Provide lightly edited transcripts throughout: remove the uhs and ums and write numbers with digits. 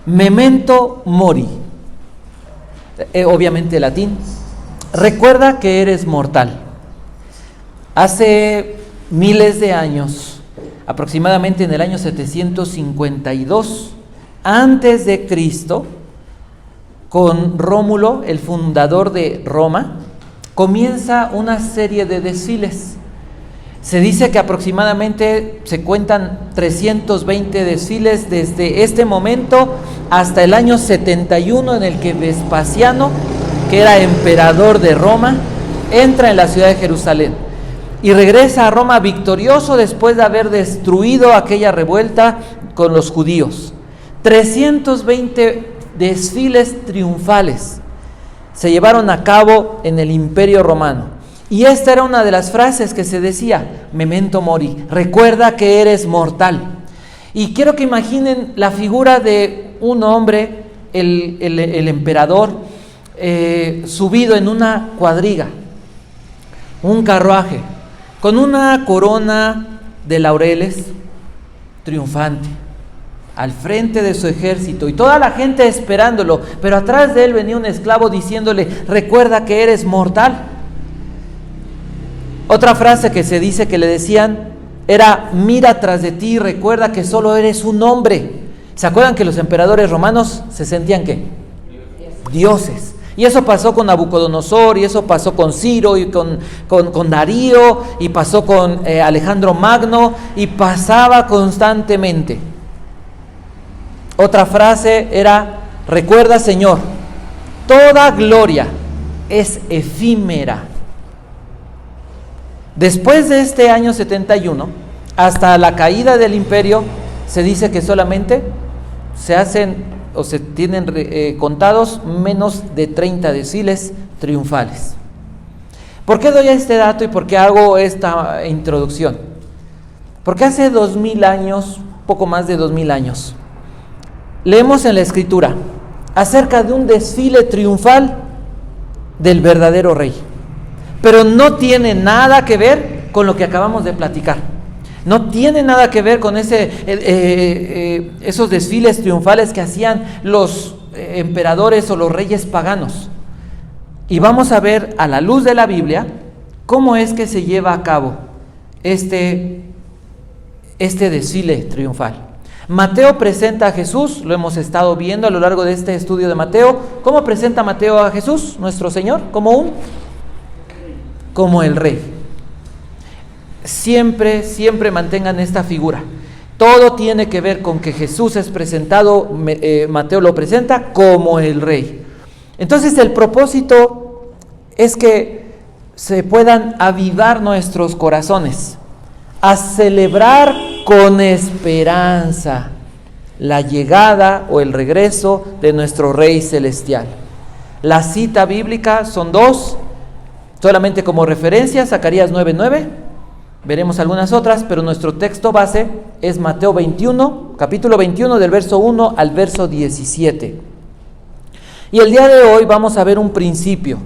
Memento mori, obviamente latín. Recuerda que eres mortal. Hace miles de años, aproximadamente en el año 752 antes de Cristo, con Rómulo, el fundador de Roma, comienza una serie de desfiles. Se dice que aproximadamente se cuentan 320 desfiles desde este momento hasta el año 71, en el que Vespasiano, que era emperador de Roma, entra en la ciudad de Jerusalén y regresa a Roma victorioso después de haber destruido aquella revuelta con los judíos. 320 desfiles triunfales se llevaron a cabo en el Imperio Romano. Y esta era una de las frases que se decía: memento mori, recuerda que eres mortal. Y quiero que imaginen la figura de un hombre, el emperador, subido en una cuadriga, un carruaje, con una corona de laureles, triunfante, al frente de su ejército, y toda la gente esperándolo, pero atrás de él venía un esclavo diciéndole: recuerda que eres mortal. Otra frase que se dice que le decían era: mira tras de ti, recuerda que solo eres un hombre. ¿Se acuerdan que los emperadores romanos se sentían qué? Dioses. Y eso pasó con Nabucodonosor, y eso pasó con Ciro, y con Darío, y pasó con Alejandro Magno, y pasaba constantemente. Otra frase era: recuerda, Señor, toda gloria es efímera. Después de este año 71, hasta la caída del imperio, se dice que solamente se hacen o se tienen contados menos de 30 desfiles triunfales. ¿Por qué doy este dato y por qué hago esta introducción? Porque hace 2000 años, poco más de 2000 años, leemos en la Escritura acerca de un desfile triunfal del verdadero rey. Pero no tiene nada que ver con lo que acabamos de platicar. No tiene nada que ver con esos desfiles triunfales que hacían los emperadores o los reyes paganos. Y vamos a ver a la luz de la Biblia cómo es que se lleva a cabo este desfile triunfal. Mateo presenta a Jesús, lo hemos estado viendo a lo largo de este estudio de Mateo. ¿Cómo presenta Mateo a Jesús, nuestro Señor? Como el rey. Siempre mantengan esta figura. Todo tiene que ver con que Jesús es presentado, Mateo lo presenta como el rey. Entonces el propósito es que se puedan avivar nuestros corazones a celebrar con esperanza la llegada o el regreso de nuestro Rey Celestial. La cita bíblica son dos, solamente como referencia: Zacarías 9:9, veremos algunas otras, pero nuestro texto base es Mateo 21, capítulo 21, del verso 1 al verso 17. Y el día de hoy vamos a ver un principio.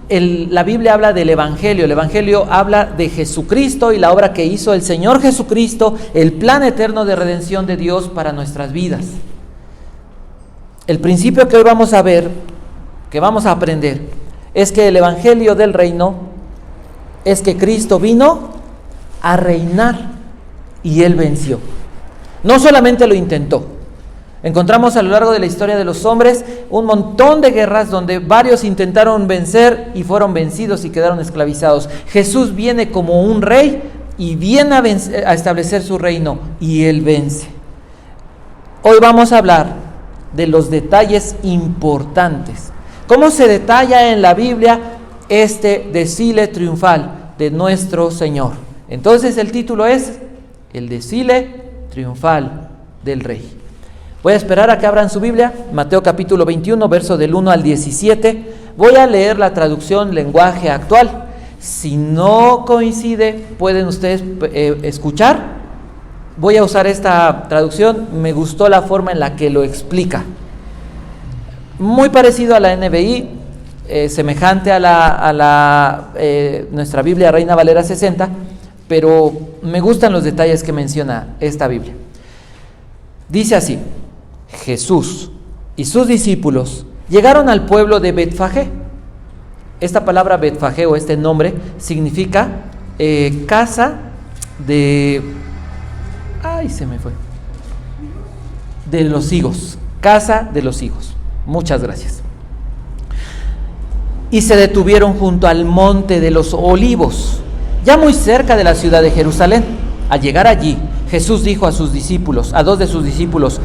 La Biblia habla del Evangelio. El Evangelio habla de Jesucristo y la obra que hizo el Señor Jesucristo, el plan eterno de redención de Dios para nuestras vidas. El principio que hoy vamos a ver, que vamos a aprender, es que el Evangelio del reino es que Cristo vino a reinar y Él venció. No solamente lo intentó. Encontramos a lo largo de la historia de los hombres un montón de guerras donde varios intentaron vencer y fueron vencidos y quedaron esclavizados. Jesús viene como un rey y viene a establecer su reino y Él vence. Hoy vamos a hablar de los detalles importantes. ¿Cómo se detalla en la Biblia este desfile triunfal de nuestro Señor? Entonces el título es El desfile triunfal del Rey. Voy a esperar a que abran su Biblia, Mateo capítulo 21, verso del 1 al 17. Voy a leer la traducción lenguaje actual. Si no coincide, pueden ustedes escuchar. Voy a usar esta traducción, me gustó la forma en la que lo explica. Muy parecido a la NBI, semejante a nuestra Biblia Reina Valera 60, pero me gustan los detalles que menciona esta Biblia. Dice así: Jesús y sus discípulos llegaron al pueblo de Betfagé. Esta palabra Betfagé, o este nombre, significa casa de... ¡Ay, se me fue! De los higos. Casa de los higos. Muchas gracias. Y se detuvieron junto al monte de los Olivos, ya muy cerca de la ciudad de Jerusalén. Al llegar allí, Jesús dijo a sus discípulos, a dos de sus discípulos: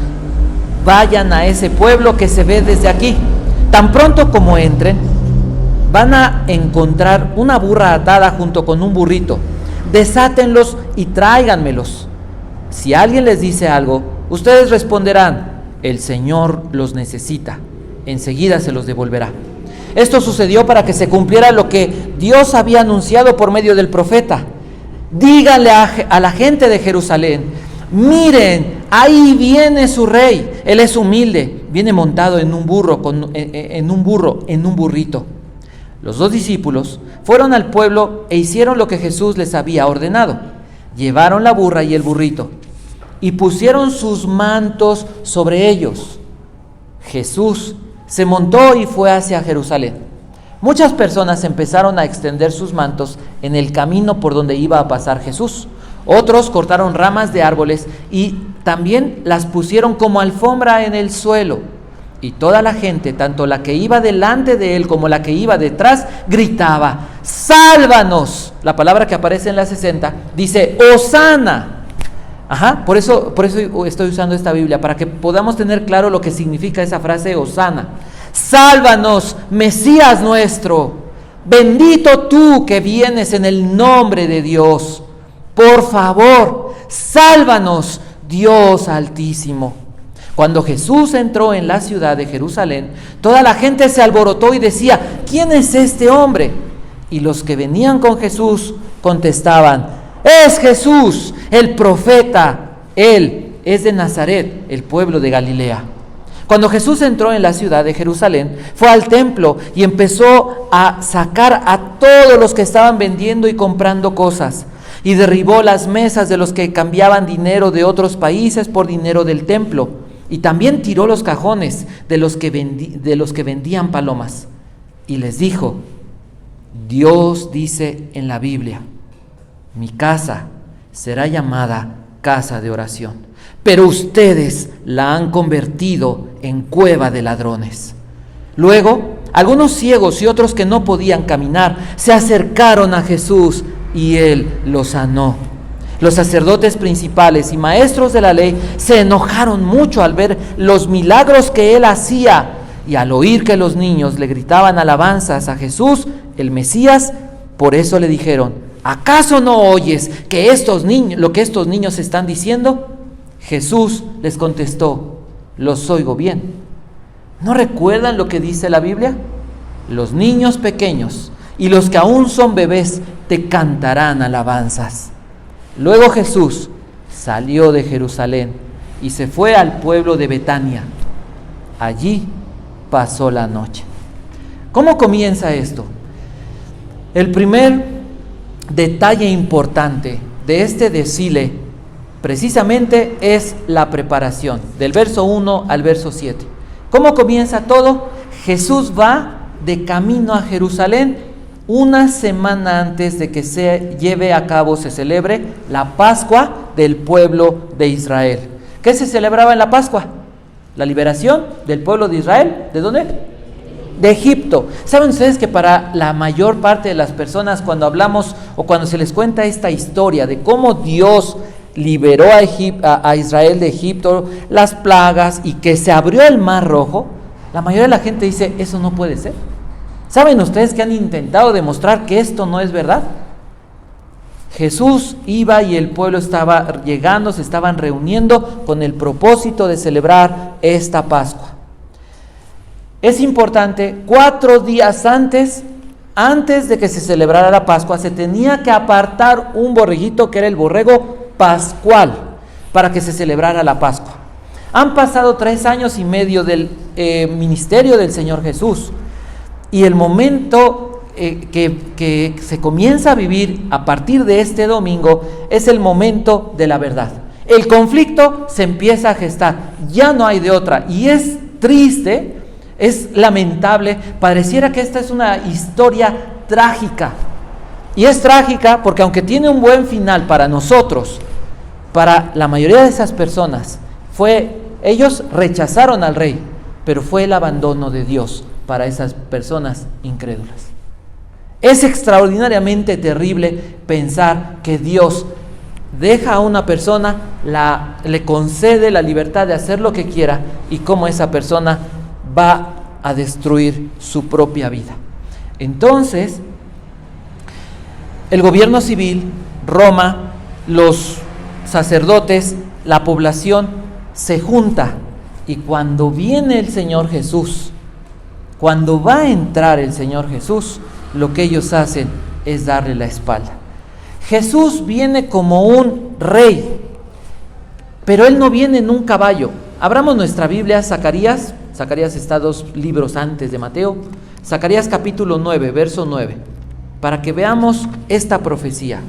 vayan a ese pueblo que se ve desde aquí. Tan pronto como entren, van a encontrar una burra atada junto con un burrito. Desátenlos y tráiganmelos. Si alguien les dice algo, ustedes responderán: el Señor los necesita. Enseguida se los devolverá. Esto sucedió para que se cumpliera lo que Dios había anunciado por medio del profeta. Díganle a la gente de Jerusalén: miren, ahí viene su rey. Él es humilde, viene montado en un burrito. Los dos discípulos fueron al pueblo e hicieron lo que Jesús les había ordenado. Llevaron la burra y el burrito y pusieron sus mantos sobre ellos. Jesús se montó y fue hacia Jerusalén. Muchas personas empezaron a extender sus mantos en el camino por donde iba a pasar Jesús. Otros cortaron ramas de árboles y también las pusieron como alfombra en el suelo. Y toda la gente, tanto la que iba delante de él como la que iba detrás, gritaba: ¡sálvanos! La palabra que aparece en la 60 dice: ¡Hosana! Por eso estoy usando esta Biblia, para que podamos tener claro lo que significa esa frase Hosana. Sálvanos, Mesías nuestro, bendito tú que vienes en el nombre de Dios. Por favor, sálvanos, Dios Altísimo. Cuando Jesús entró en la ciudad de Jerusalén, toda la gente se alborotó y decía: ¿quién es este hombre? Y los que venían con Jesús contestaban: es Jesús, el profeta. Él es de Nazaret, el pueblo de Galilea. Cuando Jesús entró en la ciudad de Jerusalén, fue al templo y empezó a sacar a todos los que estaban vendiendo y comprando cosas, y derribó las mesas de los que cambiaban dinero de otros países por dinero del templo, y también tiró los cajones de los que vendían palomas. Y les dijo: Dios dice en la Biblia: mi casa será llamada casa de oración, pero ustedes la han convertido en cueva de ladrones. Luego, algunos ciegos y otros que no podían caminar se acercaron a Jesús y él los sanó. Los sacerdotes principales y maestros de la ley se enojaron mucho al ver los milagros que él hacía, y al oír que los niños le gritaban alabanzas a Jesús, el Mesías. Por eso le dijeron: ¿acaso no oyes lo que estos niños están diciendo? Jesús les contestó: los oigo bien. ¿No recuerdan lo que dice la Biblia? Los niños pequeños y los que aún son bebés te cantarán alabanzas. Luego Jesús salió de Jerusalén y se fue al pueblo de Betania. Allí pasó la noche. ¿Cómo comienza esto? El primer detalle importante de este desfile precisamente es la preparación, del verso 1 al verso 7. ¿Cómo comienza todo? Jesús va de camino a Jerusalén una semana antes de que se celebre la Pascua del pueblo de Israel. ¿Qué se celebraba en la Pascua? La liberación del pueblo de Israel. ¿De dónde? De Egipto. ¿Saben ustedes que para la mayor parte de las personas, cuando hablamos o cuando se les cuenta esta historia de cómo Dios liberó a Israel de Egipto, las plagas y que se abrió el Mar Rojo, la mayoría de la gente dice: eso no puede ser? ¿Saben ustedes que han intentado demostrar que esto no es verdad? Jesús iba y el pueblo estaba llegando, se estaban reuniendo con el propósito de celebrar esta Pascua. Es importante, 4 días antes de que se celebrara la Pascua, se tenía que apartar un borreguito que era el borrego pascual para que se celebrara la Pascua. Han pasado 3 años y medio del ministerio del Señor Jesús, y el momento que se comienza a vivir a partir de este domingo es el momento de la verdad. El conflicto se empieza a gestar, ya no hay de otra, y es triste, es lamentable, pareciera que esta es una historia trágica, y es trágica porque aunque tiene un buen final para nosotros, para la mayoría de esas personas, ellos rechazaron al rey, pero fue el abandono de Dios para esas personas incrédulas. Es extraordinariamente terrible pensar que Dios deja a una persona, le concede la libertad de hacer lo que quiera, y cómo esa persona va a destruir su propia vida. Entonces, el gobierno civil, Roma, los sacerdotes, la población se junta, y cuando viene el Señor Jesús, cuando va a entrar el Señor Jesús, lo que ellos hacen es darle la espalda. Jesús viene como un rey, pero Él no viene en un caballo. Abramos nuestra Biblia, Zacarías está 2 libros antes de Mateo, Zacarías capítulo 9, verso 9, para que veamos esta profecía.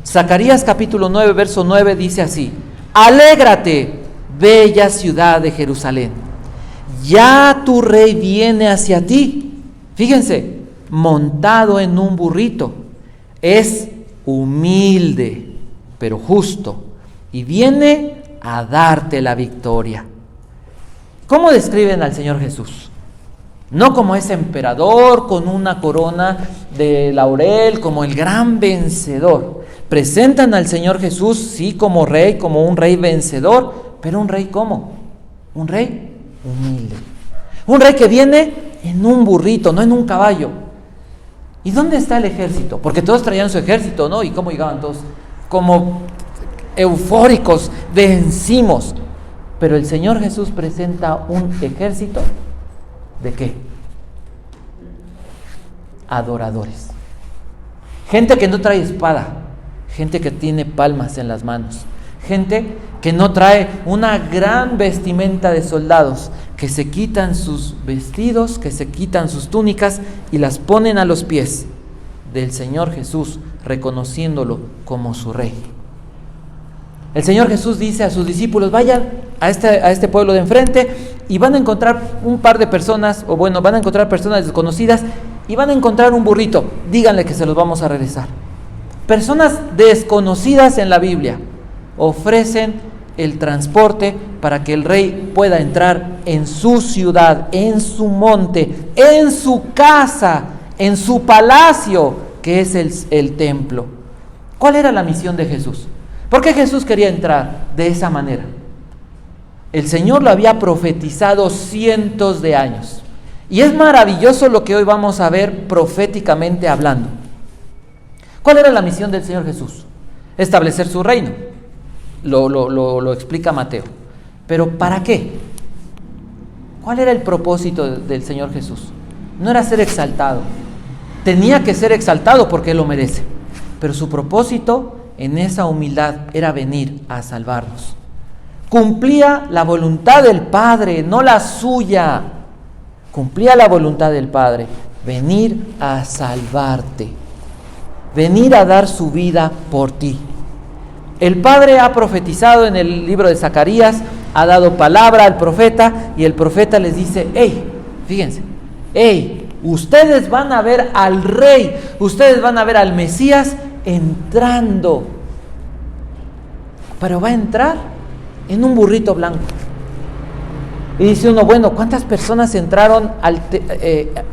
Zacarías capítulo 9, verso 9 dice así: alégrate, bella ciudad de Jerusalén, ya tu rey viene hacia ti. Fíjense, montado en un burrito, es humilde, pero justo, y viene a darte la victoria. ¿Cómo describen al Señor Jesús? No como ese emperador con una corona de laurel, como el gran vencedor. Presentan al Señor Jesús, sí, como rey, como un rey vencedor, pero un rey ¿cómo? Un rey humilde. Un rey que viene en un burrito, no en un caballo. ¿Y dónde está el ejército? Porque todos traían su ejército, ¿no? ¿Y cómo llegaban todos? Como eufóricos, vencimos. Pero el Señor Jesús presenta un ejército, ¿de qué? Adoradores. Gente que no trae espada, gente que tiene palmas en las manos, gente que no trae una gran vestimenta de soldados, que se quitan sus vestidos, que se quitan sus túnicas y las ponen a los pies del Señor Jesús, reconociéndolo como su rey. El Señor Jesús dice a sus discípulos: vayan a este pueblo de enfrente y van a encontrar un par de personas, van a encontrar personas desconocidas y van a encontrar un burrito, díganle que se los vamos a regresar. Personas desconocidas en la Biblia ofrecen el transporte para que el rey pueda entrar en su ciudad, en su monte, en su casa, en su palacio, que es el templo. ¿Cuál era la misión de Jesús? ¿Por qué Jesús quería entrar de esa manera? El Señor lo había profetizado cientos de años. Y es maravilloso lo que hoy vamos a ver proféticamente hablando. ¿Cuál era la misión del Señor Jesús? Establecer su reino. Lo explica Mateo. ¿Pero para qué? ¿Cuál era el propósito del Señor Jesús? No era ser exaltado. Tenía que ser exaltado porque Él lo merece. Pero su propósito en esa humildad era venir a salvarnos. Cumplía la voluntad del Padre, no la suya. Cumplía la voluntad del Padre, venir a salvarte, venir a dar su vida por ti. El Padre ha profetizado en el libro de Zacarías, ha dado palabra al profeta, y el profeta les dice: fíjense, ustedes van a ver al Rey, ustedes van a ver al Mesías entrando, pero va a entrar en un burrito blanco. Y dice uno: bueno, ¿cuántas personas entraron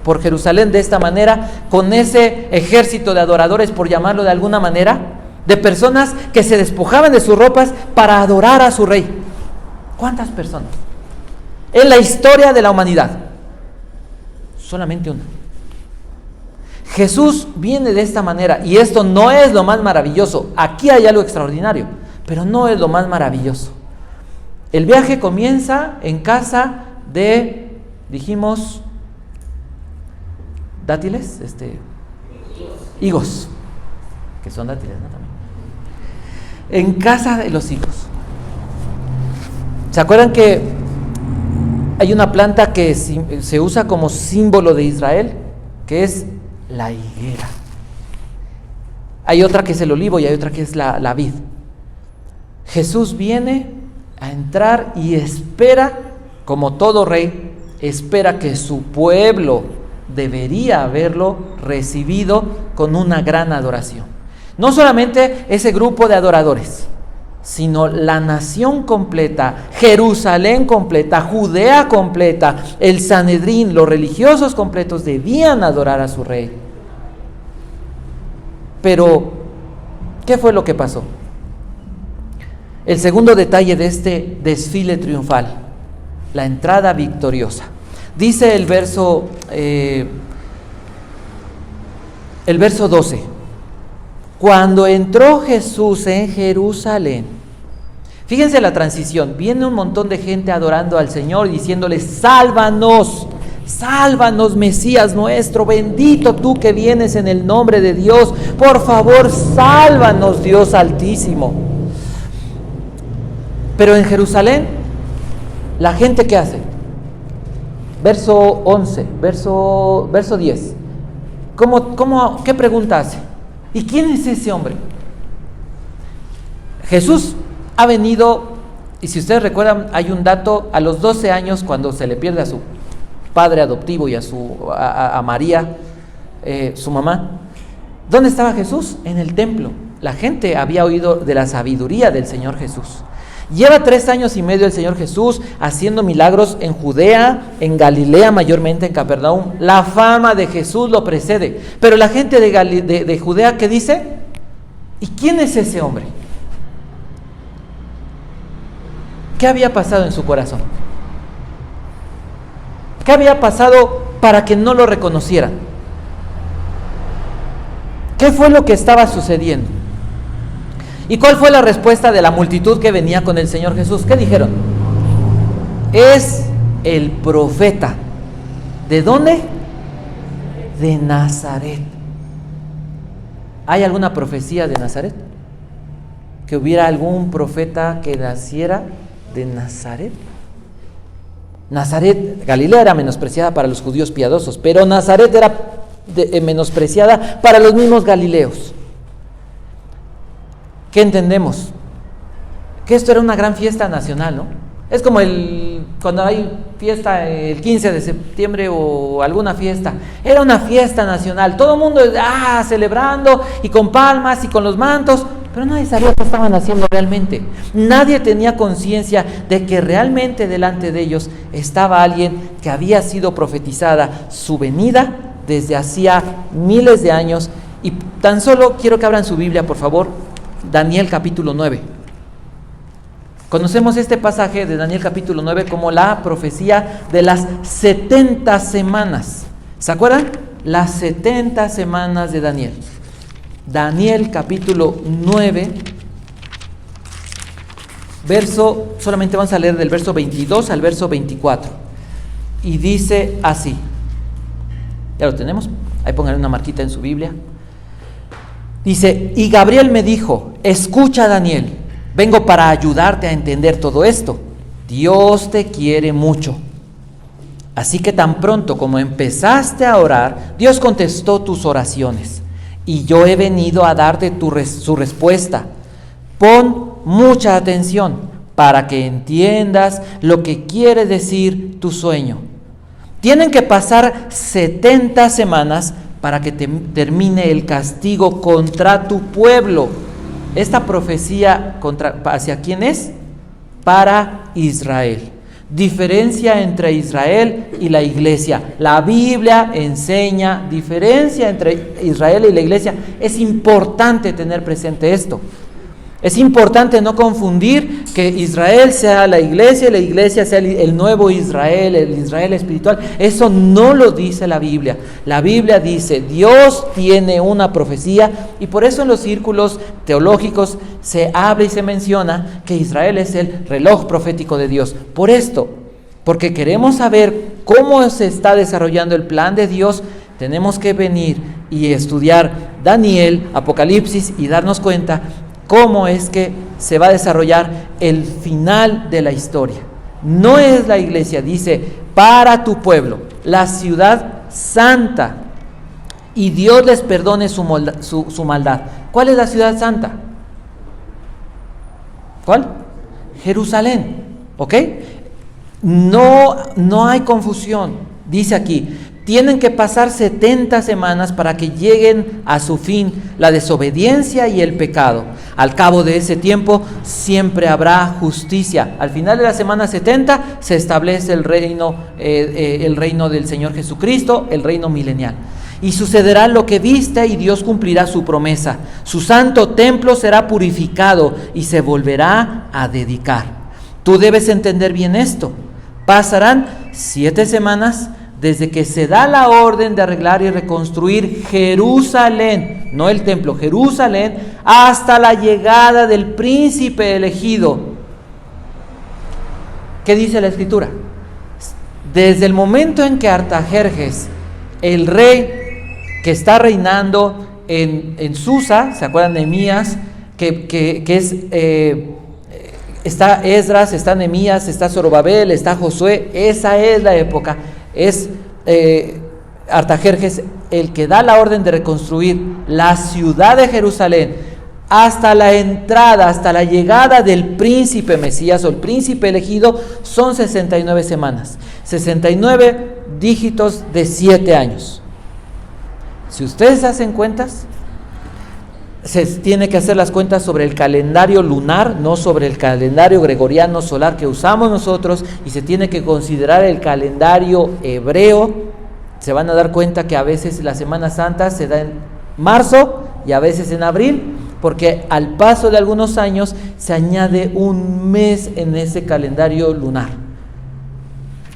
por Jerusalén de esta manera, con ese ejército de adoradores, por llamarlo de alguna manera, de personas que se despojaban de sus ropas para adorar a su rey? ¿Cuántas personas? En la historia de la humanidad, solamente una. Jesús viene de esta manera, y esto no es lo más maravilloso. Aquí hay algo extraordinario, pero no es lo más maravilloso. El viaje comienza en casa de, dijimos, dátiles, higos, que son dátiles, ¿no? También. En casa de los higos. ¿Se acuerdan que hay una planta que se usa como símbolo de Israel, que es la higuera? Hay otra que es el olivo y hay otra que es la vid. Jesús viene a entrar y espera, como todo rey, espera que su pueblo debería haberlo recibido con una gran adoración. No solamente ese grupo de adoradores, sino la nación completa, Jerusalén completa, Judea completa, el Sanedrín, los religiosos completos debían adorar a su rey. Pero, ¿qué fue lo que pasó? El segundo detalle de este desfile triunfal, la entrada victoriosa. Dice el verso 12, cuando entró Jesús en Jerusalén, fíjense la transición, viene un montón de gente adorando al Señor y diciéndole, sálvanos, sálvanos Mesías nuestro, bendito tú que vienes en el nombre de Dios, por favor sálvanos Dios Altísimo. Pero en Jerusalén, la gente ¿qué hace? Verso 11, verso 10. ¿Qué pregunta hace? ¿Y quién es ese hombre? Jesús ha venido, y si ustedes recuerdan, hay un dato, a los 12 años, cuando se le pierde a su padre adoptivo y a María, su mamá, ¿dónde estaba Jesús? En el templo. La gente había oído de la sabiduría del Señor Jesús. Lleva 3 años y medio el Señor Jesús haciendo milagros en Judea, en Galilea, mayormente en Capernaum. La fama de Jesús lo precede. Pero la gente de Judea, ¿qué dice? ¿Y quién es ese hombre? ¿Qué había pasado en su corazón? ¿Qué había pasado para que no lo reconocieran? ¿Qué fue lo que estaba sucediendo? ¿Y cuál fue la respuesta de la multitud que venía con el Señor Jesús? ¿Qué dijeron? Es el profeta. ¿De dónde? De Nazaret. ¿Hay alguna profecía de Nazaret? ¿Que hubiera algún profeta que naciera de Nazaret? Nazaret, Galilea era menospreciada para los judíos piadosos, pero Nazaret era menospreciada para los mismos galileos. ¿Qué entendemos? Que esto era una gran fiesta nacional, ¿no? Es como cuando hay fiesta el 15 de septiembre o alguna fiesta. Era una fiesta nacional. Todo el mundo celebrando y con palmas y con los mantos, pero nadie sabía qué estaban haciendo realmente. Nadie tenía conciencia de que realmente delante de ellos estaba alguien que había sido profetizada su venida desde hacía miles de años. Y tan solo quiero que abran su Biblia, por favor. Daniel capítulo 9. Conocemos este pasaje de Daniel capítulo 9 como la profecía de las 70 semanas. ¿Se acuerdan? Las 70 semanas de Daniel. Daniel capítulo 9, solamente vamos a leer del verso 22 al verso 24. Y dice así. ¿Ya lo tenemos? Ahí pónganle una marquita en su Biblia. Dice, y Gabriel me dijo, escucha Daniel, vengo para ayudarte a entender todo esto. Dios te quiere mucho. Así que tan pronto como empezaste a orar, Dios contestó tus oraciones. Y yo he venido a darte su respuesta. Pon mucha atención para que entiendas lo que quiere decir tu sueño. Tienen que pasar 70 semanas para que termine el castigo contra tu pueblo. Esta profecía ¿hacia quién es? Para Israel. Diferencia entre Israel y la iglesia. La Biblia enseña diferencia entre Israel y la iglesia. Es importante tener presente esto. Es importante no confundir que Israel sea la iglesia y la iglesia sea el nuevo Israel, el Israel espiritual. Eso no lo dice la Biblia. La Biblia dice, Dios tiene una profecía y por eso en los círculos teológicos se habla y se menciona que Israel es el reloj profético de Dios. Por esto, porque queremos saber cómo se está desarrollando el plan de Dios, tenemos que venir y estudiar Daniel, Apocalipsis y darnos cuenta cómo es que se va a desarrollar el final de la historia. No es la iglesia, dice, para tu pueblo, la ciudad santa, y Dios les perdone su maldad. ¿Cuál es la ciudad santa? ¿Cuál? Jerusalén, ¿ok? No hay confusión. Dice aquí, tienen que pasar 70 semanas para que lleguen a su fin la desobediencia y el pecado. Al cabo de ese tiempo siempre habrá justicia. Al final de la semana 70 se establece el reino del Señor Jesucristo, el reino milenial. Y sucederá lo que viste y Dios cumplirá su promesa. Su santo templo será purificado y se volverá a dedicar. Tú debes entender bien esto. Pasarán 7 semanas desde que se da la orden de arreglar y reconstruir Jerusalén, no el templo, Jerusalén, hasta la llegada del príncipe elegido. ¿Qué dice la Escritura? Desde el momento en que Artajerjes, el rey que está reinando en Susa, ¿se acuerdan de Nehemías? Está Esdras, está Nehemías, está Zorobabel, está Josué. Esa es la época. Es Artajerjes el que da la orden de reconstruir la ciudad de Jerusalén hasta la entrada, hasta la llegada del príncipe Mesías o el príncipe elegido. Son 69 semanas, 69 dígitos de 7 años. Si ustedes hacen cuentas, se tiene que hacer las cuentas sobre el calendario lunar, no sobre el calendario gregoriano solar que usamos nosotros, y se tiene que considerar el calendario hebreo. Se van a dar cuenta que a veces la Semana Santa se da en marzo y a veces en abril, porque al paso de algunos años se añade un mes en ese calendario lunar.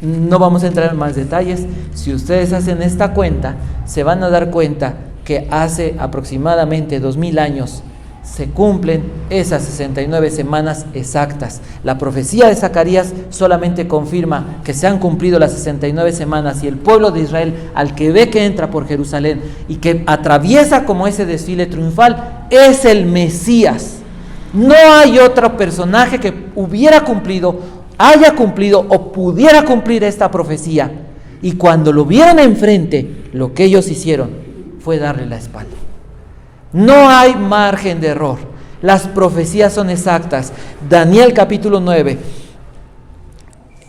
No vamos a entrar en más detalles. Si ustedes hacen esta cuenta, se van a dar cuenta que hace aproximadamente 2000 años se cumplen esas 69 semanas exactas. La profecía de Zacarías solamente confirma que se han cumplido las 69 semanas y el pueblo de Israel, al que ve que entra por Jerusalén y que atraviesa como ese desfile triunfal, es el Mesías. No hay otro personaje que haya cumplido o pudiera cumplir esta profecía. Y cuando lo vieron enfrente, lo que ellos hicieron fue darle la espalda. No hay margen de error. Las profecías son exactas. Daniel capítulo 9,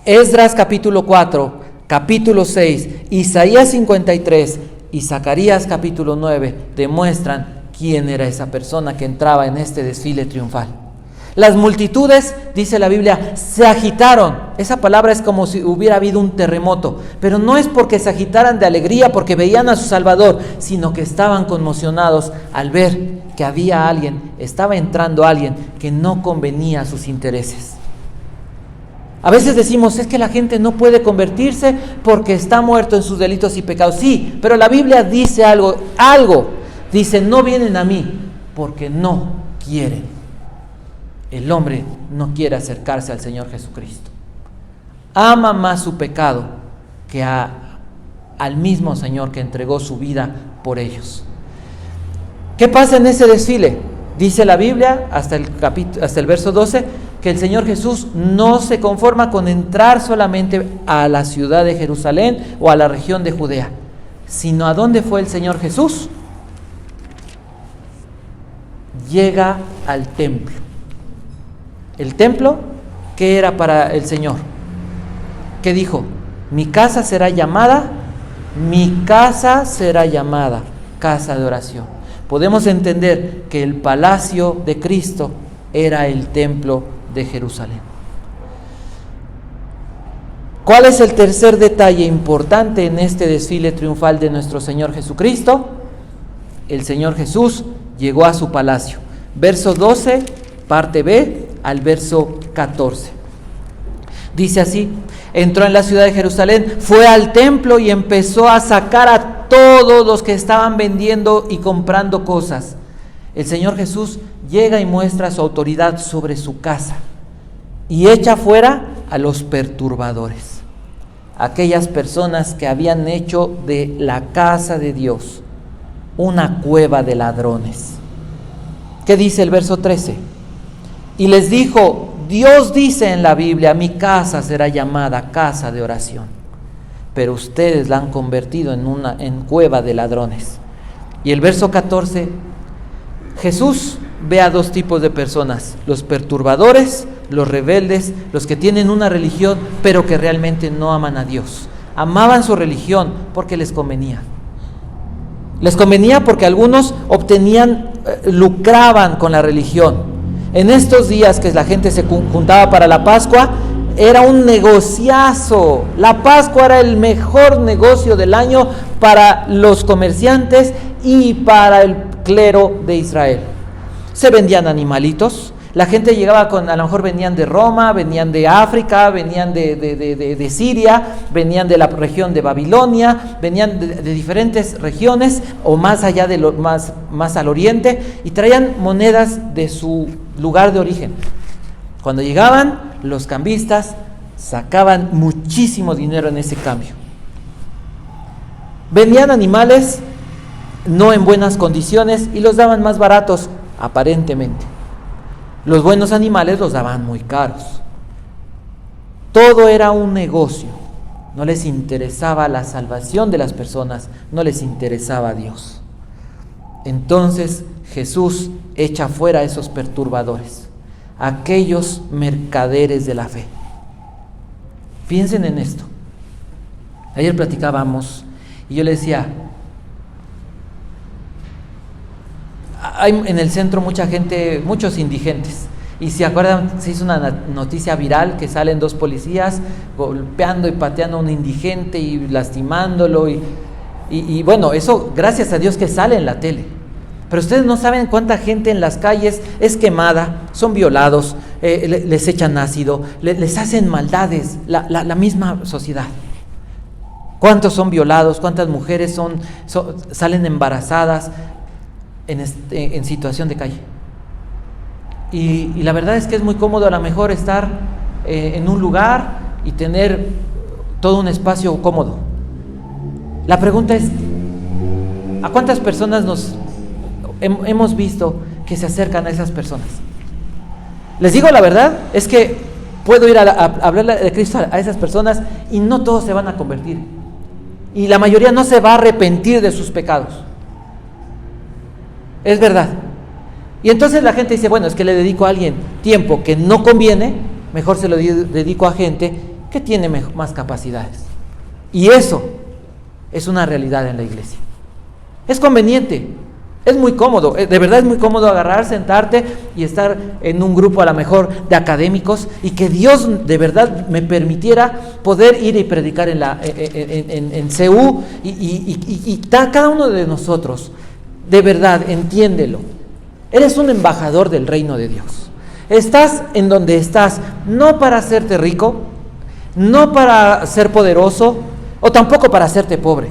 Esdras capítulo 4, capítulo 6, Isaías 53 y Zacarías capítulo 9 demuestran quién era esa persona que entraba en este desfile triunfal. Las multitudes, dice la Biblia, se agitaron. Esa palabra es como si hubiera habido un terremoto, pero no es porque se agitaran de alegría porque veían a su Salvador, sino que estaban conmocionados al ver que estaba entrando alguien que no convenía a sus intereses. A veces decimos, es que la gente no puede convertirse porque está muerto en sus delitos y pecados. Sí, pero la Biblia dice algo. Dice, no vienen a mí porque no quieren. El hombre no quiere acercarse al Señor Jesucristo. Ama más su pecado que al mismo Señor que entregó su vida por ellos. ¿Qué pasa en ese desfile? Dice la Biblia, hasta el verso 12, que el Señor Jesús no se conforma con entrar solamente a la ciudad de Jerusalén o a la región de Judea, sino ¿a dónde fue el Señor Jesús? Llega al templo. El templo, ¿qué era para el Señor? ¿Qué dijo? Mi casa será llamada casa de oración. Podemos entender que el palacio de Cristo era el templo de Jerusalén. ¿Cuál es el tercer detalle importante en este desfile triunfal de nuestro Señor Jesucristo? El Señor Jesús llegó a su palacio. Verso 12, parte B, al verso 14. Dice así: entró en la ciudad de Jerusalén, fue al templo y empezó a sacar a todos los que estaban vendiendo y comprando cosas. El Señor Jesús llega y muestra su autoridad sobre su casa y echa fuera a los perturbadores, aquellas personas que habían hecho de la casa de Dios una cueva de ladrones. ¿Qué dice el verso 13? Y les dijo, Dios dice en la Biblia, mi casa será llamada casa de oración, pero ustedes la han convertido en cueva de ladrones. Y el verso 14, Jesús ve a dos tipos de personas: los perturbadores, los rebeldes, los que tienen una religión pero que realmente no aman a Dios. Amaban su religión porque les convenía. Les convenía porque algunos lucraban con la religión. En estos días que la gente se juntaba para la Pascua, era un negociazo. La Pascua era el mejor negocio del año para los comerciantes y para el clero de Israel. Se vendían animalitos. La gente llegaba a lo mejor venían de Roma, venían de África, venían de Siria, venían de la región de Babilonia, venían de diferentes regiones o más allá de más al oriente, y traían monedas de su lugar de origen. Cuando llegaban, los cambistas sacaban muchísimo dinero en ese cambio. Vendían animales no en buenas condiciones y los daban más baratos, aparentemente. Los buenos animales los daban muy caros. Todo era un negocio. No les interesaba la salvación de las personas, no les interesaba a Dios. Entonces Jesús echa fuera a esos perturbadores, aquellos mercaderes de la fe. Piensen en esto. Ayer platicábamos y yo le decía, hay en el centro mucha gente, muchos indigentes, y si acuerdan, se hizo una noticia viral que salen dos policías golpeando y pateando a un indigente y lastimándolo, y bueno, eso gracias a Dios que sale en la tele. Pero ustedes no saben cuánta gente en las calles es quemada, son violados, les echan ácido, les hacen maldades, la misma sociedad. ¿Cuántos son violados? ¿Cuántas mujeres salen embarazadas en situación de calle? Y la verdad es que es muy cómodo a lo mejor estar en un lugar y tener todo un espacio cómodo. La pregunta es, ¿a cuántas personas hemos visto que se acercan a esas personas? Les digo la verdad, es que puedo ir a hablarle de Cristo a esas personas y no todos se van a convertir, y la mayoría no se va a arrepentir de sus pecados. Es verdad. Y entonces la gente dice, bueno, es que le dedico a alguien tiempo que no conviene, mejor se lo dedico a gente que tiene más capacidades. Y eso es una realidad en la iglesia. Es conveniente, es muy cómodo, de verdad es muy cómodo agarrar, sentarte y estar en un grupo a lo mejor de académicos, y que Dios de verdad me permitiera poder ir y predicar en CU, y cada uno de nosotros, de verdad, entiéndelo, eres un embajador del reino de Dios. Estás en donde estás, no para hacerte rico, no para ser poderoso, o tampoco para hacerte pobre.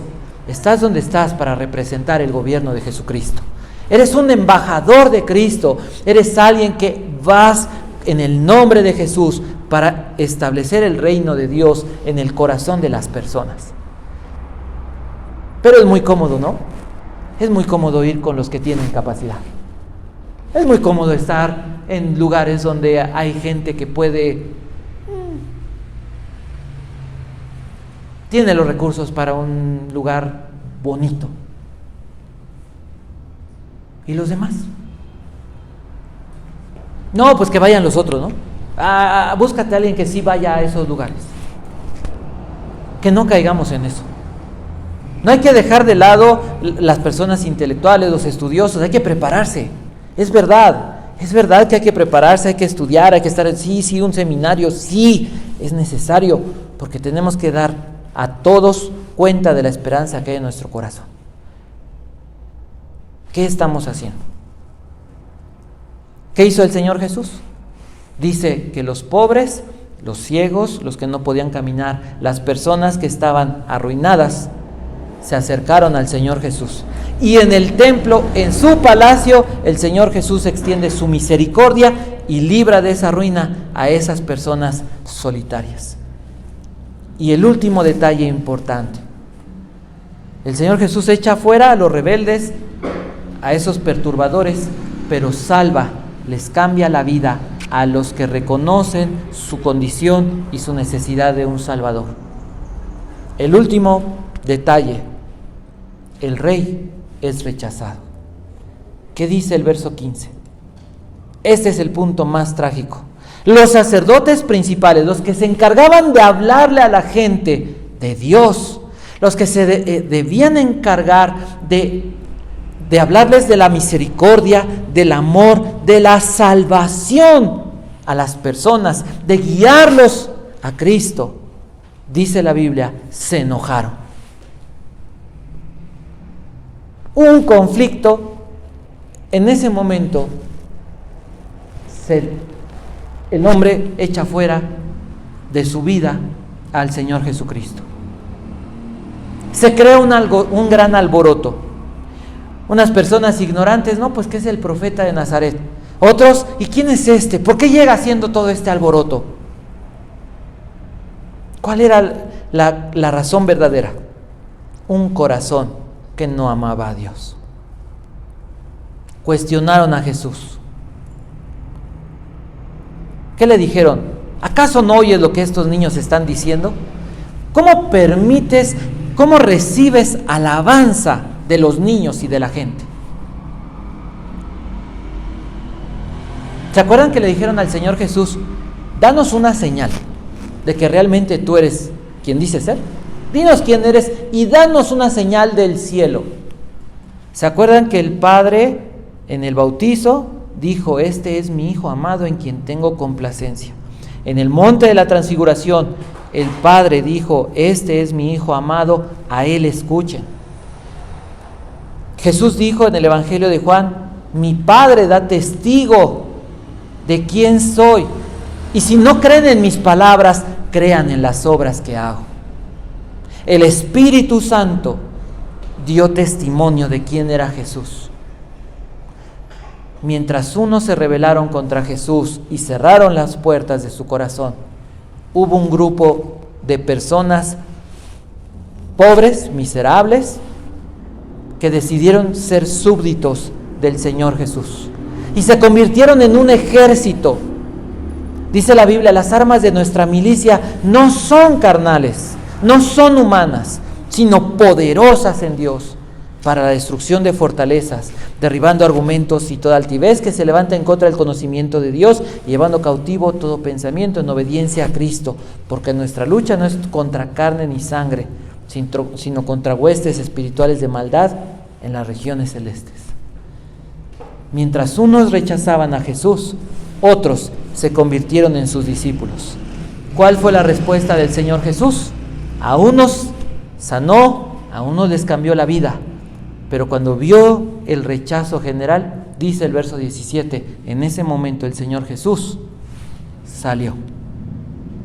Estás donde estás para representar el gobierno de Jesucristo. Eres un embajador de Cristo. Eres alguien que vas en el nombre de Jesús para establecer el reino de Dios en el corazón de las personas. Pero es muy cómodo, ¿no? Es muy cómodo ir con los que tienen capacidad. Es muy cómodo estar en lugares donde hay gente que tiene los recursos para un lugar bonito. ¿Y los demás? No, pues que vayan los otros, ¿no? Búscate a alguien que sí vaya a esos lugares. Que no caigamos en eso. No hay que dejar de lado las personas intelectuales, los estudiosos, hay que prepararse. Es verdad que hay que prepararse, hay que estudiar, hay que estar en un seminario, sí, es necesario, porque tenemos que dar a todos cuenta de la esperanza que hay en nuestro corazón. ¿Qué estamos haciendo? ¿Qué hizo el Señor Jesús? Dice que los pobres, los ciegos, los que no podían caminar, las personas que estaban arruinadas, se acercaron al Señor Jesús. Y en el templo, en su palacio, el Señor Jesús extiende su misericordia y libra de esa ruina a esas personas solitarias. Y el último detalle importante: el Señor Jesús echa fuera a los rebeldes, a esos perturbadores, pero salva, les cambia la vida a los que reconocen su condición y su necesidad de un Salvador. El último detalle: el rey es rechazado. ¿Qué dice el verso 15? Este es el punto más trágico. Los sacerdotes principales, los que se encargaban de hablarle a la gente de Dios, los que se debían encargar de hablarles de la misericordia, del amor, de la salvación a las personas, de guiarlos a Cristo, dice la Biblia, se enojaron. Un conflicto, en ese momento, el hombre echa fuera de su vida al Señor Jesucristo. Se crea un gran alboroto. Unas personas ignorantes, no, pues que es el profeta de Nazaret. Otros, ¿y quién es este? ¿Por qué llega haciendo todo este alboroto? ¿Cuál era la razón verdadera? Un corazón que no amaba a Dios. Cuestionaron a Jesús. ¿Qué le dijeron? ¿Acaso no oyes lo que estos niños están diciendo? ¿Cómo permites, cómo recibes alabanza de los niños y de la gente? ¿Se acuerdan que le dijeron al Señor Jesús, danos una señal de que realmente tú eres quien dices ser? Dinos quién eres y danos una señal del cielo. ¿Se acuerdan que el Padre en el bautizo dijo, este es mi Hijo amado en quien tengo complacencia? En el monte de la transfiguración, el Padre dijo, este es mi Hijo amado, a Él escuchen. Jesús dijo en el Evangelio de Juan, mi Padre da testigo de quién soy, y si no creen en mis palabras, crean en las obras que hago. El Espíritu Santo dio testimonio de quién era Jesús. Mientras unos se rebelaron contra Jesús y cerraron las puertas de su corazón, hubo un grupo de personas pobres, miserables, que decidieron ser súbditos del Señor Jesús y se convirtieron en un ejército. Dice la Biblia, las armas de nuestra milicia no son carnales, no son humanas, sino poderosas en Dios para la destrucción de fortalezas, derribando argumentos y toda altivez que se levanta en contra del conocimiento de Dios, y llevando cautivo todo pensamiento en obediencia a Cristo, porque nuestra lucha no es contra carne ni sangre, sino contra huestes espirituales de maldad en las regiones celestes. Mientras unos rechazaban a Jesús, otros se convirtieron en sus discípulos. ¿Cuál fue la respuesta del Señor Jesús? A unos sanó, a unos les cambió la vida, pero cuando vio el rechazo general, dice el verso 17, en ese momento el Señor Jesús salió,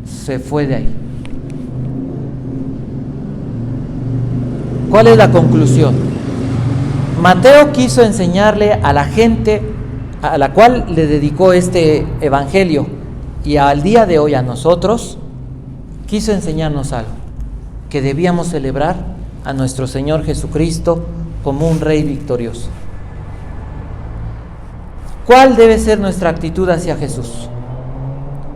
se fue de ahí. ¿Cuál es la conclusión? Mateo quiso enseñarle a la gente a la cual le dedicó este evangelio, y al día de hoy a nosotros, quiso enseñarnos algo, que debíamos celebrar a nuestro Señor Jesucristo como un Rey victorioso. ¿Cuál debe ser nuestra actitud hacia Jesús?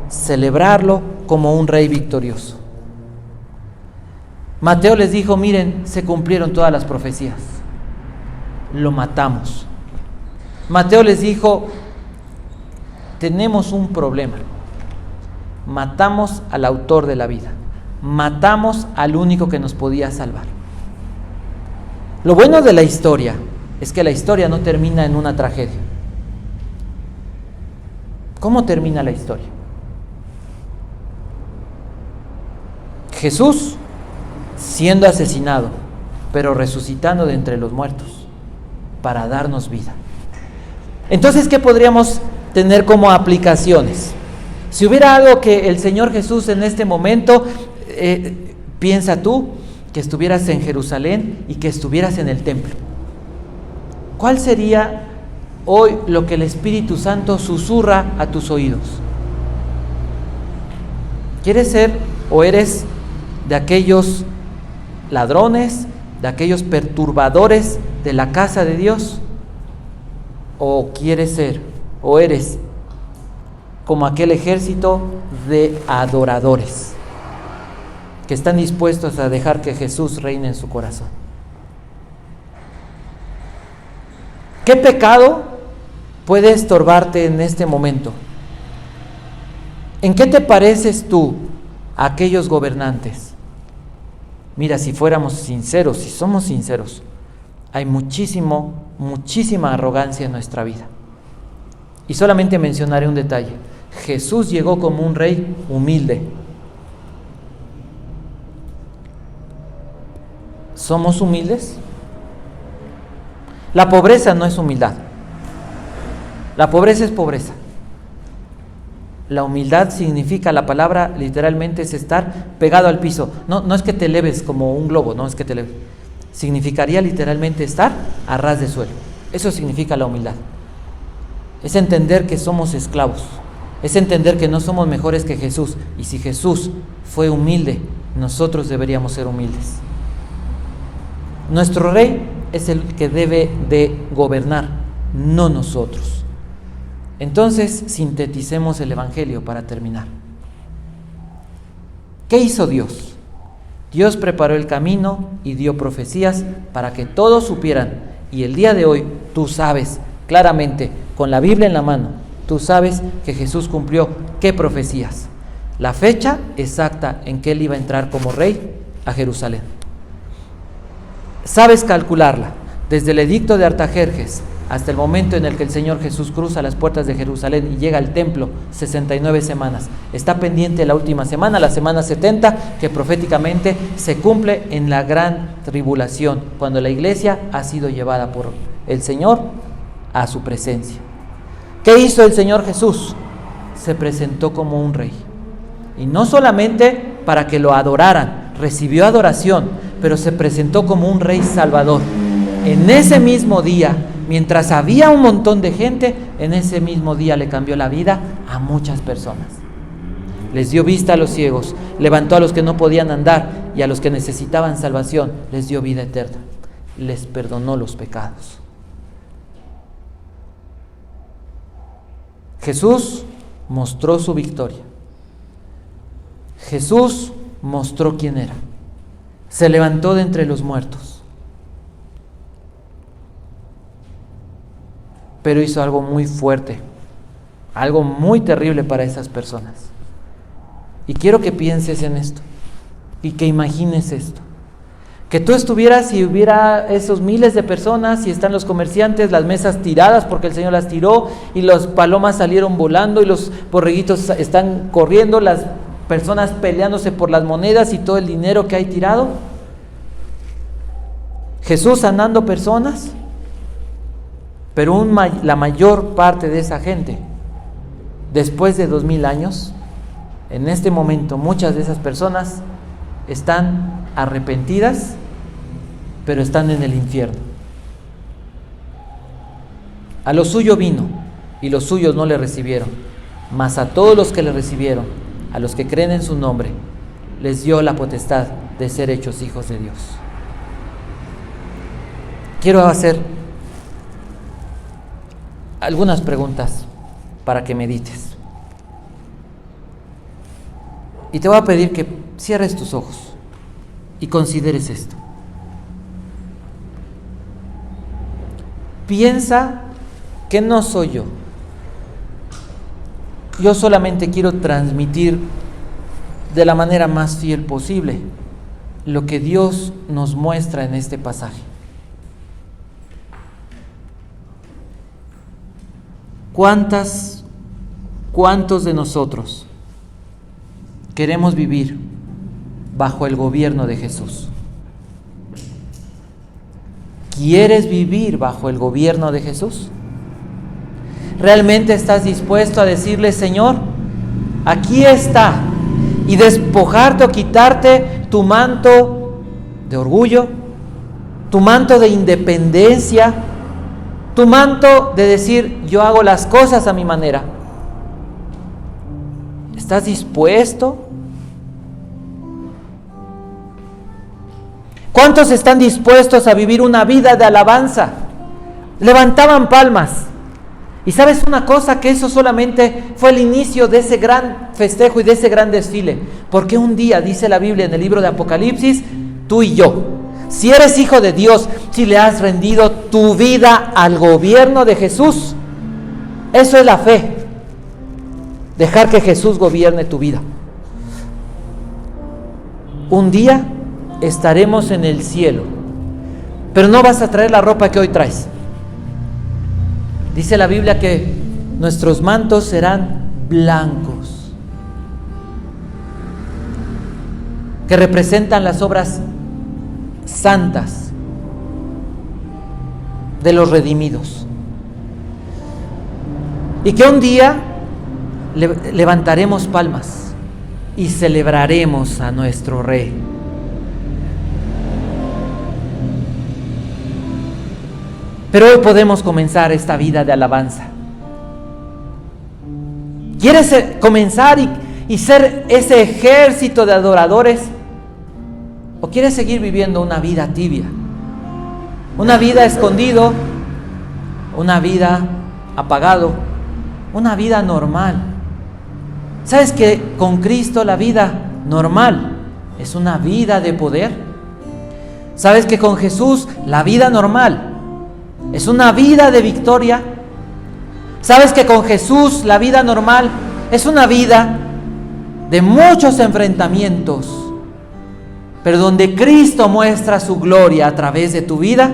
Celebrarlo como un Rey victorioso. Mateo les dijo, miren, se cumplieron todas las profecías, lo matamos. Mateo les dijo, tenemos un problema, matamos al autor de la vida, matamos al único que nos podía salvar. Lo bueno de la historia es que la historia no termina en una tragedia. ¿Cómo termina la historia? Jesús siendo asesinado, pero resucitando de entre los muertos para darnos vida. Entonces, ¿qué podríamos tener como aplicaciones? Si hubiera algo que el Señor Jesús en este momento, piensa tú que estuvieras en Jerusalén y que estuvieras en el templo. ¿Cuál sería hoy lo que el Espíritu Santo susurra a tus oídos? ¿Quieres ser o eres de aquellos ladrones, de aquellos perturbadores de la casa de Dios? ¿O quieres ser o eres como aquel ejército de adoradores que están dispuestos a dejar que Jesús reine en su corazón? ¿Qué pecado puede estorbarte en este momento. ¿En qué te pareces tú a aquellos gobernantes? Mira, si fuéramos sinceros, si somos sinceros, hay muchísima arrogancia en nuestra vida. Y solamente mencionaré un detalle. Jesús llegó como un rey humilde. ¿Somos humildes? La pobreza no es humildad. La pobreza es pobreza. La humildad significa, la palabra literalmente es estar pegado al piso. No es que te eleves como un globo, no es que te eleves. Significaría literalmente estar a ras de suelo. Eso significa la humildad. Es entender que somos esclavos. Es entender que no somos mejores que Jesús. Y si Jesús fue humilde, nosotros deberíamos ser humildes. Nuestro rey es el que debe de gobernar, no nosotros. Entonces, sinteticemos el Evangelio para terminar. ¿Qué hizo Dios? Dios preparó el camino y dio profecías para que todos supieran. Y el día de hoy tú sabes claramente, con la Biblia en la mano, tú sabes que Jesús cumplió ¿qué profecías? La fecha exacta en que Él iba a entrar como rey a Jerusalén. Sabes calcularla, desde el edicto de Artajerjes hasta el momento en el que el Señor Jesús cruza las puertas de Jerusalén y llega al templo, 69 semanas. Está pendiente la última semana, la semana 70, que proféticamente se cumple en la gran tribulación, cuando la iglesia ha sido llevada por el Señor a su presencia. ¿Qué hizo el Señor Jesús? Se presentó como un rey. Y no solamente para que lo adoraran, recibió adoración, pero se presentó como un rey salvador. En ese mismo día, mientras había un montón de gente, en ese mismo día le cambió la vida a muchas personas. Les dio vista a los ciegos, levantó a los que no podían andar y a los que necesitaban salvación, les dio vida eterna, les perdonó los pecados. Jesús mostró su victoria. Jesús mostró quién era. Se levantó de entre los muertos. Pero hizo algo muy fuerte, algo muy terrible para esas personas. Y quiero que pienses en esto y que imagines esto. Que tú estuvieras y hubiera esos miles de personas y están los comerciantes, las mesas tiradas porque el Señor las tiró y las palomas salieron volando y los borreguitos están corriendo, las personas peleándose por las monedas y todo el dinero que hay tirado. Jesús sanando personas. Pero la mayor parte de esa gente, después de 2000 años, en este momento muchas de esas personas están arrepentidas, pero están en el infierno. A lo suyo vino, y los suyos no le recibieron, mas a todos los que le recibieron, a los que creen en su nombre, les dio la potestad de ser hechos hijos de Dios. Quiero hacer algunas preguntas para que medites. Y te voy a pedir que cierres tus ojos y consideres esto. Piensa que no soy yo. Yo solamente quiero transmitir de la manera más fiel posible lo que Dios nos muestra en este pasaje. ¿Cuántos de nosotros queremos vivir bajo el gobierno de Jesús? ¿Quieres vivir bajo el gobierno de Jesús? ¿Realmente estás dispuesto a decirle, Señor, aquí está, y despojarte o quitarte tu manto de orgullo, tu manto de independencia, tu manto de decir, yo hago las cosas a mi manera? ¿Estás dispuesto? ¿Cuántos están dispuestos a vivir una vida de alabanza? Levantaban palmas. Y sabes una cosa, que eso solamente fue el inicio de ese gran festejo y de ese gran desfile. Porque un día, dice la Biblia en el libro de Apocalipsis, tú y yo, si eres hijo de Dios, si le has rendido tu vida al gobierno de Jesús, Eso es la fe. Dejar que Jesús gobierne tu vida. Un día estaremos en el cielo, pero no vas a traer la ropa que hoy traes. Dice la Biblia que nuestros mantos serán blancos, que representan las obras santas de los redimidos. Y que un día levantaremos palmas y celebraremos a nuestro Rey. Pero hoy podemos comenzar esta vida de alabanza. ¿Quieres comenzar y ser ese ejército de adoradores? ¿O quieres seguir viviendo una vida tibia? Una vida escondido, una vida apagado, una vida normal. ¿Sabes que con Cristo la vida normal es una vida de poder? ¿Sabes que con Jesús la vida normal es una vida de victoria? ¿Sabes que con Jesús la vida normal es una vida de muchos enfrentamientos, pero donde Cristo muestra su gloria a través de tu vida?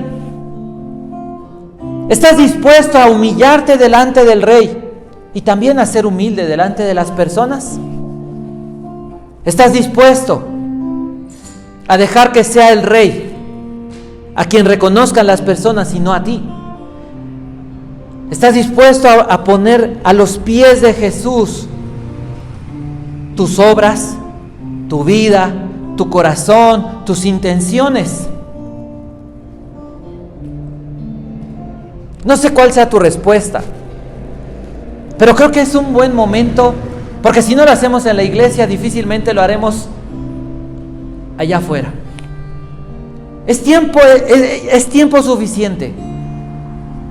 ¿Estás dispuesto a humillarte delante del Rey y también a ser humilde delante de las personas? ¿Estás dispuesto a dejar que sea el Rey a quien reconozcan las personas y no a ti? ¿Estás dispuesto a poner a los pies de Jesús tus obras, tu vida, tu corazón, tus intenciones? No sé cuál sea tu respuesta, pero creo que es un buen momento, porque si no lo hacemos en la iglesia, difícilmente lo haremos allá afuera. Es tiempo suficiente.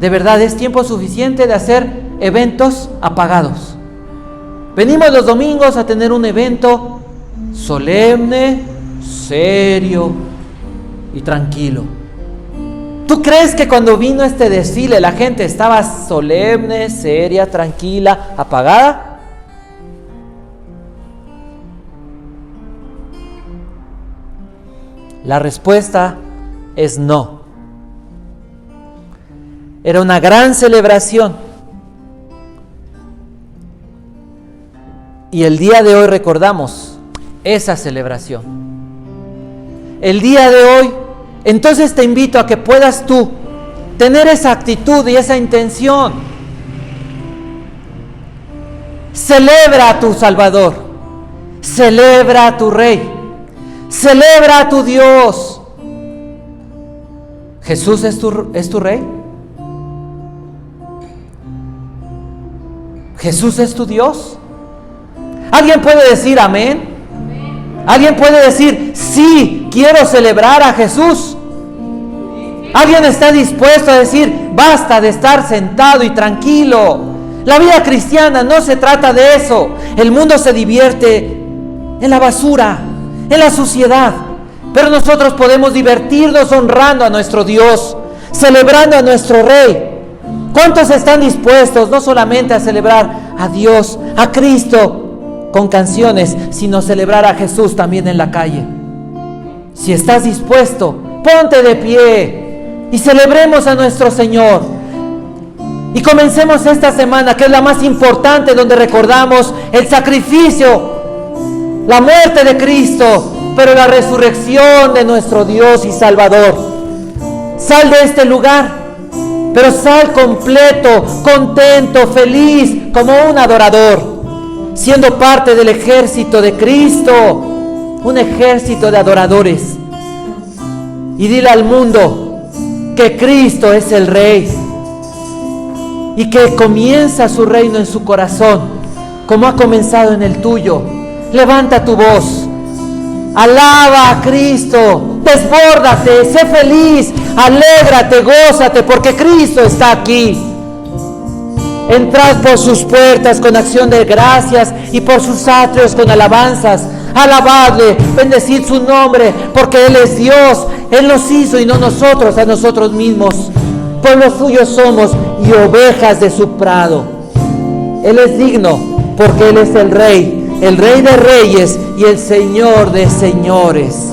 De verdad, es tiempo suficiente de hacer eventos apagados. Venimos los domingos a tener un evento solemne, serio y tranquilo. ¿Tú crees que cuando vino este desfile la gente estaba solemne, seria, tranquila, apagada? La respuesta es no. Era una gran celebración. Y el día de hoy recordamos esa celebración. El día de hoy, entonces te invito a que puedas tú tener esa actitud y esa intención. Celebra a tu Salvador. Celebra a tu Rey. Celebra a tu Dios. ¿Jesús es tu Rey? ¿Jesús es tu Dios? ¿Alguien puede decir amén? ¿Alguien puede decir sí, quiero celebrar a Jesús? ¿Alguien está dispuesto a decir basta de estar sentado y tranquilo? La vida cristiana no se trata de eso. El mundo se divierte en la basura, en la suciedad, pero nosotros podemos divertirnos honrando a nuestro Dios, celebrando a nuestro Rey. ¿Cuántos están dispuestos no solamente a celebrar a Dios, a Cristo con canciones, sino celebrar a Jesús también en la calle? Si estás dispuesto, ponte de pie y celebremos a nuestro Señor. Y comencemos esta semana, que es la más importante, donde recordamos el sacrificio, la muerte de Cristo, pero la resurrección de nuestro Dios y Salvador. Sal de este lugar, pero sal completo, contento, feliz, como un adorador, siendo parte del ejército de Cristo, un ejército de adoradores. Y dile al mundo que Cristo es el Rey y que comienza su reino en su corazón, como ha comenzado en el tuyo. Levanta tu voz, alaba a Cristo, desbórdate, sé feliz, alégrate, gózate, porque Cristo está aquí. Entrad por sus puertas con acción de gracias y por sus atrios con alabanzas. Alabadle, bendecid su nombre, porque Él es Dios. Él nos hizo y no nosotros a nosotros mismos. Pueblo suyo somos y ovejas de su prado. Él es digno porque Él es el Rey de reyes y el Señor de señores.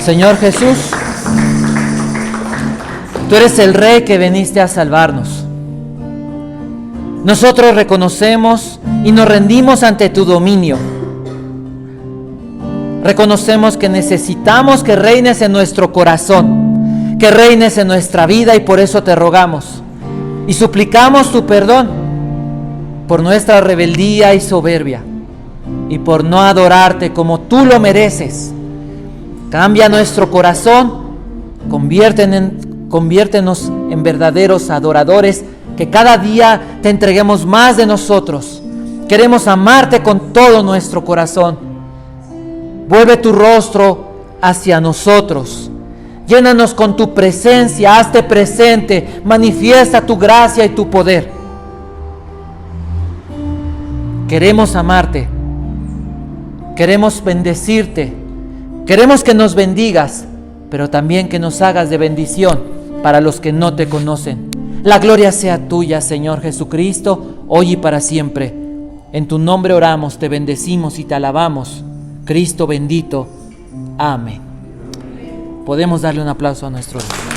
Señor Jesús, tú eres el Rey que viniste a salvarnos. Nosotros reconocemos y nos rendimos ante tu dominio. Reconocemos que necesitamos que reines en nuestro corazón, que reines en nuestra vida, y por eso te rogamos y suplicamos tu perdón por nuestra rebeldía y soberbia y por no adorarte como tú lo mereces. Cambia nuestro corazón, conviértenos en verdaderos adoradores, que cada día te entreguemos más de nosotros Queremos amarte con todo nuestro corazón. Vuelve tu rostro hacia nosotros. Llénanos con tu presencia, hazte presente, manifiesta tu gracia y tu poder. Queremos amarte, queremos bendecirte, queremos que nos bendigas, pero también que nos hagas de bendición para los que no te conocen. La gloria sea tuya, Señor Jesucristo, hoy y para siempre. En tu nombre oramos, te bendecimos y te alabamos. Cristo bendito. Amén. Podemos darle un aplauso a nuestro Dios.